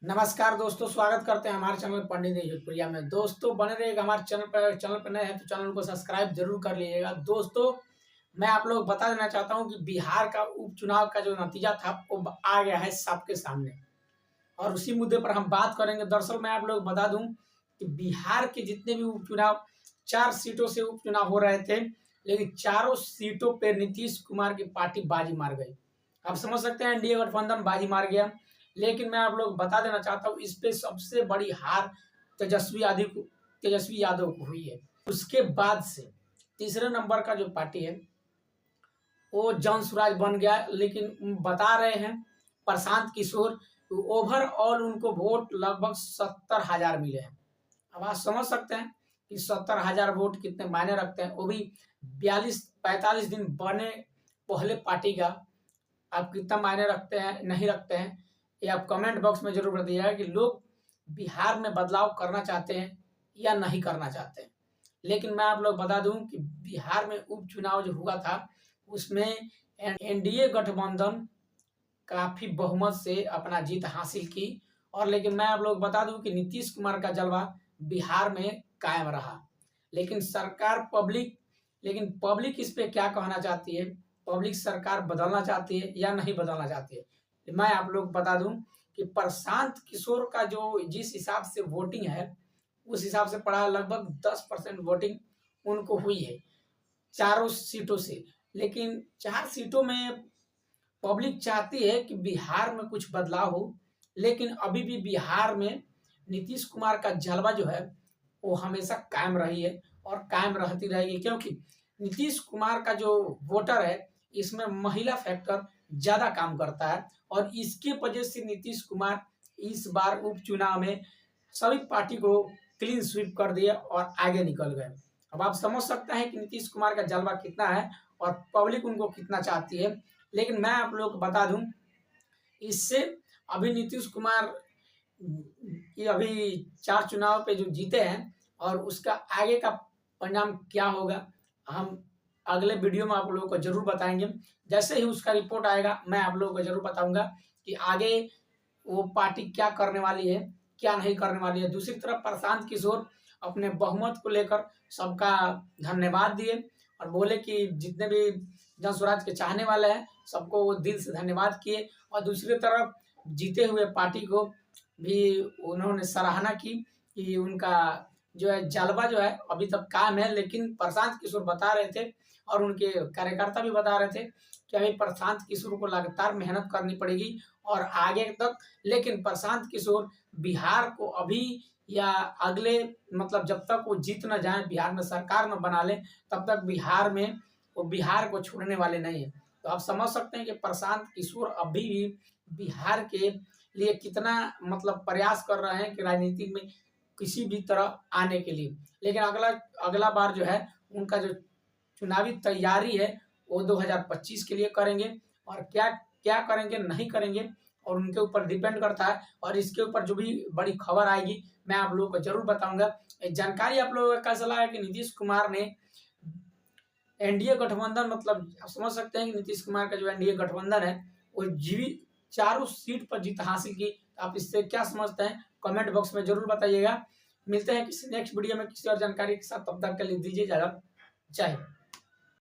नमस्कार दोस्तों, स्वागत करते हैं हमारे चैनल पंडित भोजपुरिया में। दोस्तों बने रहिएगा हमारे चैनल पर नए हैं तो चैनल को सब्सक्राइब जरूर कर लीजिएगा। दोस्तों मैं आप लोग बता देना चाहता हूं कि बिहार का उपचुनाव का जो नतीजा था वो आ गया है सबके सामने और उसी मुद्दे पर हम बात करेंगे। दरअसल मैं आप लोग बता दूं कि बिहार के जितने भी उपचुनाव 4 सीटों से उपचुनाव हो रहे थे, लेकिन चारों सीटों पर नीतीश कुमार की पार्टी बाजी मार गई। आप समझ सकते हैं एनडीए गठबंधन बाजी मार गया। लेकिन मैं आप लोग बता देना चाहता हूँ इस पे सबसे बड़ी हार तेजस्वी यादव को हुई है। उसके बाद से तीसरे नंबर का जो पार्टी है वो जन स्वराज बन गया। लेकिन बता रहे हैं प्रशांत किशोर ओवरऑल उनको वोट लगभग 70,000 मिले हैं। अब आप समझ सकते हैं कि 70,000 वोट कितने मायने रखते हैं, वो भी 42-45 दिन बने पहले पार्टी का। आप कितना मायने रखते हैं नहीं रखते हैं ये आप कमेंट बॉक्स में जरूर बताइएगा कि लोग बिहार में बदलाव करना चाहते हैं या नहीं करना चाहते हैं। लेकिन मैं आप लोग बता दूं कि बिहार में उपचुनाव जो हुआ था उसमें एनडीए गठबंधन काफी बहुमत से अपना जीत हासिल की। और लेकिन मैं आप लोग बता दूं कि नीतीश कुमार का जलवा बिहार में कायम रहा। लेकिन पब्लिक इस पे क्या कहना चाहती है, पब्लिक सरकार बदलना चाहती है या नहीं बदलना चाहती है। मैं आप लोग बता दूं कि प्रशांत किशोर का जो जिस हिसाब से वोटिंग है उस हिसाब से पड़ा लगभग 10% वोटिंग उनको हुई है चारों सीटों से। लेकिन 4 सीटों में पब्लिक चाहती है कि बिहार में कुछ बदलाव हो। लेकिन अभी भी बिहार में नीतीश कुमार का जलवा जो है वो हमेशा कायम रही है और कायम रहती रहेगी, क्योंकि नीतीश कुमार का जो वोटर है इसमें महिला फैक्टर ज्यादा काम करता है। और इसके वजह से नीतीश कुमार इस बार उपचुनाव में सभी पार्टी को क्लीन स्वीप कर दिए और आगे निकल गए। अब आप समझ सकते हैं कि नीतीश कुमार का जलवा कितना है और पब्लिक उनको कितना चाहती है। लेकिन मैं आप लोग को बता दूं इससे अभी नीतीश कुमार ये अभी 4 चुनाव पे जो जीते हैं और उसका आगे का परिणाम क्या होगा हम अगले वीडियो में आप लोगों को जरूर बताएंगे। जैसे ही उसका रिपोर्ट आएगा मैं आप लोगों को जरूर बताऊंगा कि आगे वो पार्टी क्या करने वाली है क्या नहीं करने वाली है। दूसरी तरफ प्रशांत किशोर अपने बहुमत को लेकर सबका धन्यवाद दिए और बोले कि जितने भी जन स्वराज के चाहने वाले हैं सबको वो दिल से धन्यवाद किए। और दूसरी तरफ जीते हुए पार्टी को भी उन्होंने सराहना की कि उनका जो है जलवा जो है अभी तक कायम है। लेकिन प्रशांत किशोर बता रहे थे और उनके कार्यकर्ता भी बता रहे थे कि अभी प्रशांत किशोर को लगातार मेहनत करनी पड़ेगी और आगे तक। लेकिन प्रशांत किशोर बिहार को अभी या अगले मतलब जब तक वो जीत न जाए, बिहार में सरकार न बना ले, तब तक बिहार में वो बिहार को छोड़ने वाले नहीं है। तो आप समझ सकते हैं कि प्रशांत किशोर अभी भी बिहार के लिए कितना मतलब प्रयास कर रहे हैं कि राजनीति में किसी भी तरह आने के लिए। लेकिन अगला अगला बार जो है उनका जो चुनावी तैयारी है वो 2025 के लिए करेंगे और क्या क्या करेंगे नहीं करेंगे और उनके ऊपर डिपेंड करता है। और इसके ऊपर जो भी बड़ी खबर आएगी मैं आप लोगों को जरूर बताऊंगा। जानकारी आप लोगों का कैसा लगा कि नीतीश कुमार ने एनडीए गठबंधन मतलब आप समझ सकते हैं कि नीतीश कुमार का जो एनडीए गठबंधन है वो जीवी चारों सीट पर जीत हासिल की। आप इससे क्या समझते हैं कमेंट बॉक्स में जरूर बताइएगा। मिलते हैं किसी नेक्स्ट वीडियो में किसी और जानकारी के साथ, तब तक के लिए दीजिए इजाजत। जय हिंद।